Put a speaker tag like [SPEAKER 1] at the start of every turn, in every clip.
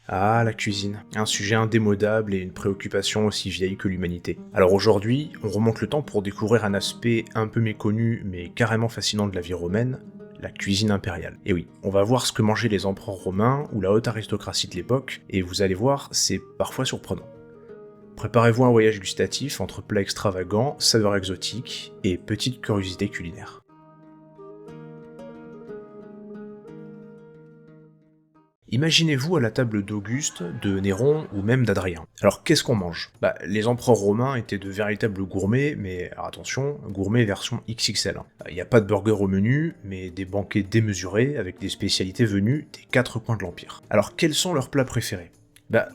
[SPEAKER 1] Ah, la cuisine, un sujet indémodable et une préoccupation aussi vieille que l'humanité. Alors aujourd'hui, on remonte le temps pour découvrir un aspect un peu méconnu mais carrément fascinant de la vie romaine, la cuisine impériale. Et oui, on va voir ce que mangeaient les empereurs romains ou la haute aristocratie de l'époque, et vous allez voir, c'est parfois surprenant. Préparez-vous un voyage gustatif entre plats extravagants, saveurs exotiques et petites curiosités culinaires. Imaginez-vous à la table d'Auguste, de Néron ou même d'Adrien. Alors qu'est-ce qu'on mange? Les empereurs romains étaient de véritables gourmets, mais alors attention, gourmets version XXL. Il n'y a pas de burger au menu, mais des banquets démesurés avec des spécialités venues des quatre coins de l'Empire. Alors quels sont leurs plats préférés?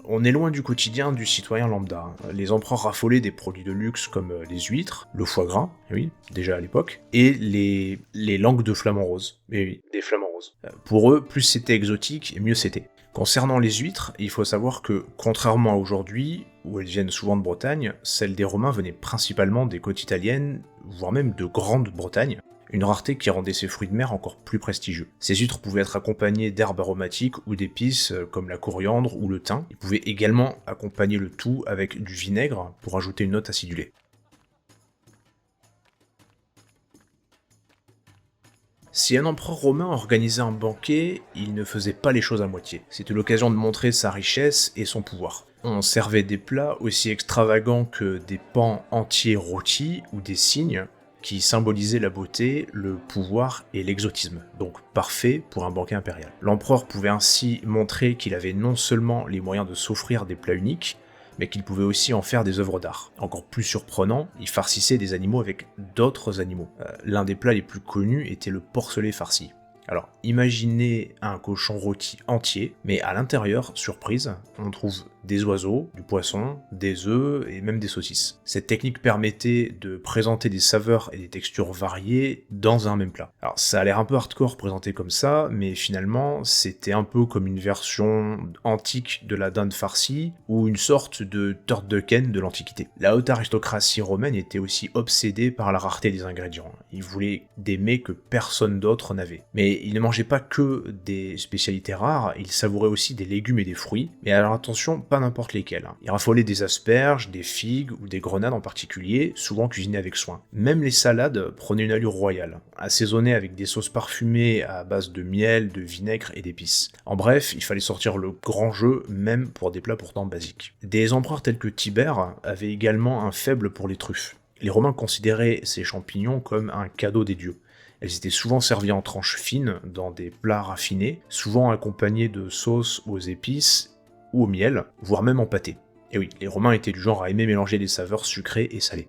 [SPEAKER 1] On est loin du quotidien du citoyen lambda. Les empereurs raffolaient des produits de luxe comme les huîtres, le foie gras, eh oui, déjà à l'époque, et les langues de flamant rose. Eh oui, des flamants roses. Pour eux, plus c'était exotique, et mieux c'était. Concernant les huîtres, il faut savoir que, contrairement à aujourd'hui, où elles viennent souvent de Bretagne, celles des Romains venaient principalement des côtes italiennes, voire même de Grande-Bretagne, une rareté qui rendait ces fruits de mer encore plus prestigieux. Ces huîtres pouvaient être accompagnées d'herbes aromatiques ou d'épices comme la coriandre ou le thym. Ils pouvaient également accompagner le tout avec du vinaigre pour ajouter une note acidulée. Si un empereur romain organisait un banquet, il ne faisait pas les choses à moitié. C'était l'occasion de montrer sa richesse et son pouvoir. On servait des plats aussi extravagants que des pans entiers rôtis ou des cygnes, qui symbolisaient la beauté, le pouvoir et l'exotisme, donc parfait pour un banquet impérial. L'empereur pouvait ainsi montrer qu'il avait non seulement les moyens de s'offrir des plats uniques, mais qu'il pouvait aussi en faire des œuvres d'art. Encore plus surprenant, il farcissait des animaux avec d'autres animaux. L'un des plats les plus connus était le porcelet farci. Alors, imaginez un cochon rôti entier, mais à l'intérieur, surprise, on trouve des oiseaux, du poisson, des œufs et même des saucisses. Cette technique permettait de présenter des saveurs et des textures variées dans un même plat. Alors ça a l'air un peu hardcore présenté comme ça, mais finalement c'était un peu comme une version antique de la dinde farcie ou une sorte de turducken de l'Antiquité. La haute aristocratie romaine était aussi obsédée par la rareté des ingrédients. Ils voulaient des mets que personne d'autre n'avait. Mais ils ne mangeaient pas que des spécialités rares, ils savouraient aussi des légumes et des fruits, mais alors attention, pas n'importe lesquels. Ils raffolaient des asperges, des figues ou des grenades en particulier, souvent cuisinées avec soin. Même les salades prenaient une allure royale, assaisonnées avec des sauces parfumées à base de miel, de vinaigre et d'épices. En bref, il fallait sortir le grand jeu, même pour des plats pourtant basiques. Des empereurs tels que Tibère avaient également un faible pour les truffes. Les Romains considéraient ces champignons comme un cadeau des dieux. Elles étaient souvent servies en tranches fines dans des plats raffinés, souvent accompagnées de sauces aux épices ou au miel, voire même en pâté. Et oui, les Romains étaient du genre à aimer mélanger des saveurs sucrées et salées.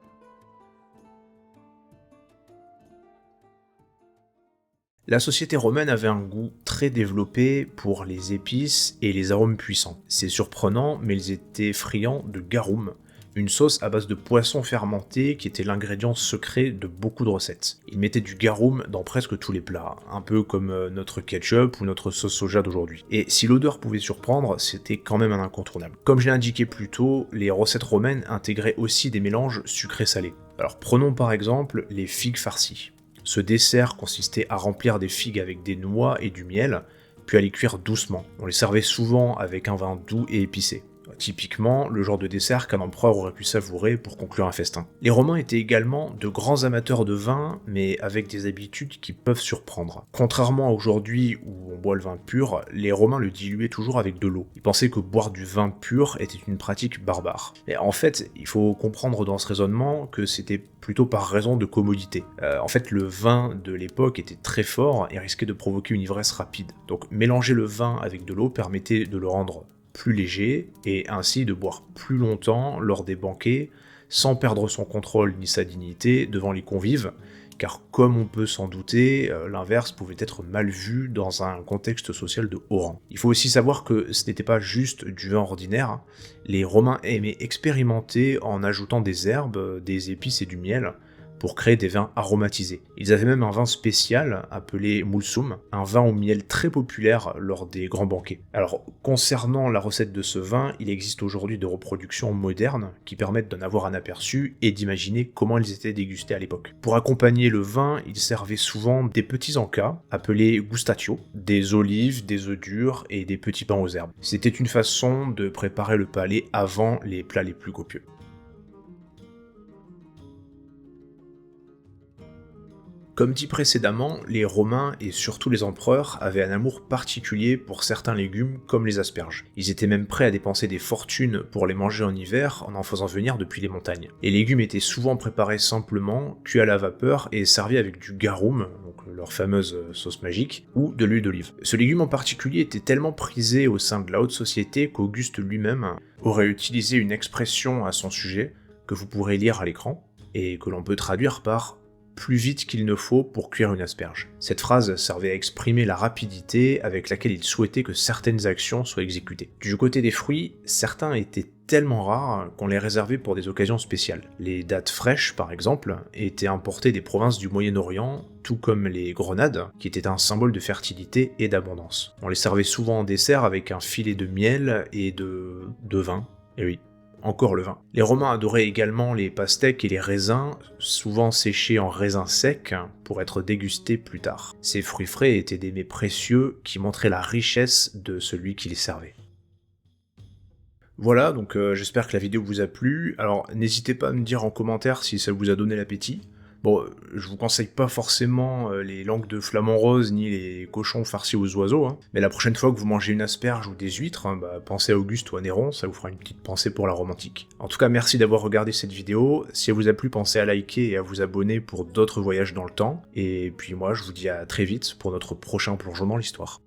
[SPEAKER 1] La société romaine avait un goût très développé pour les épices et les arômes puissants. C'est surprenant, mais ils étaient friands de garum, une sauce à base de poisson fermenté qui était l'ingrédient secret de beaucoup de recettes. Ils mettaient du garum dans presque tous les plats, un peu comme notre ketchup ou notre sauce soja d'aujourd'hui. Et si l'odeur pouvait surprendre, c'était quand même un incontournable. Comme je l'ai indiqué plus tôt, les recettes romaines intégraient aussi des mélanges sucrés-salés. Alors prenons par exemple les figues farcies. Ce dessert consistait à remplir des figues avec des noix et du miel, puis à les cuire doucement. On les servait souvent avec un vin doux et épicé. Typiquement, le genre de dessert qu'un empereur aurait pu savourer pour conclure un festin. Les Romains étaient également de grands amateurs de vin, mais avec des habitudes qui peuvent surprendre. Contrairement à aujourd'hui où on boit le vin pur, les Romains le diluaient toujours avec de l'eau. Ils pensaient que boire du vin pur était une pratique barbare. Et en fait, il faut comprendre dans ce raisonnement que c'était plutôt par raison de commodité. En fait, le vin de l'époque était très fort et risquait de provoquer une ivresse rapide. Donc mélanger le vin avec de l'eau permettait de le rendre plus léger et ainsi de boire plus longtemps lors des banquets sans perdre son contrôle ni sa dignité devant les convives, car comme on peut s'en douter, l'inverse pouvait être mal vu dans un contexte social de haut rang. Il faut aussi savoir que ce n'était pas juste du vin ordinaire, les Romains aimaient expérimenter en ajoutant des herbes, des épices et du miel, pour créer des vins aromatisés. Ils avaient même un vin spécial appelé Mulsum, un vin au miel très populaire lors des grands banquets. Alors, concernant la recette de ce vin, il existe aujourd'hui de reproductions modernes qui permettent d'en avoir un aperçu et d'imaginer comment ils étaient dégustés à l'époque. Pour accompagner le vin, ils servaient souvent des petits encas appelés gustatio, des olives, des œufs durs et des petits pains aux herbes. C'était une façon de préparer le palais avant les plats les plus copieux. Comme dit précédemment, les Romains et surtout les empereurs avaient un amour particulier pour certains légumes comme les asperges. Ils étaient même prêts à dépenser des fortunes pour les manger en hiver en faisant venir depuis les montagnes. Les légumes étaient souvent préparés simplement, cuits à la vapeur et servis avec du garum, donc leur fameuse sauce magique, ou de l'huile d'olive. Ce légume en particulier était tellement prisé au sein de la haute société qu'Auguste lui-même aurait utilisé une expression à son sujet que vous pourrez lire à l'écran et que l'on peut traduire par plus vite qu'il ne faut pour cuire une asperge. Cette phrase servait à exprimer la rapidité avec laquelle il souhaitait que certaines actions soient exécutées. Du côté des fruits, certains étaient tellement rares qu'on les réservait pour des occasions spéciales. Les dattes fraîches, par exemple, étaient importées des provinces du Moyen-Orient, tout comme les grenades, qui étaient un symbole de fertilité et d'abondance. On les servait souvent en dessert avec un filet de miel et de vin. Et oui, encore le vin. Les Romains adoraient également les pastèques et les raisins, souvent séchés en raisins secs pour être dégustés plus tard. Ces fruits frais étaient des mets précieux qui montraient la richesse de celui qui les servait. Voilà, donc j'espère que la vidéo vous a plu. Alors n'hésitez pas à me dire en commentaire si ça vous a donné l'appétit. Bon, je vous conseille pas forcément les langues de flamant rose ni les cochons farcis aux oiseaux, hein. Mais la prochaine fois que vous mangez une asperge ou des huîtres, pensez à Auguste ou à Néron, ça vous fera une petite pensée pour la romantique. En tout cas, merci d'avoir regardé cette vidéo. Si elle vous a plu, pensez à liker et à vous abonner pour d'autres voyages dans le temps. Et puis moi, je vous dis à très vite pour notre prochain plongeon dans l'histoire.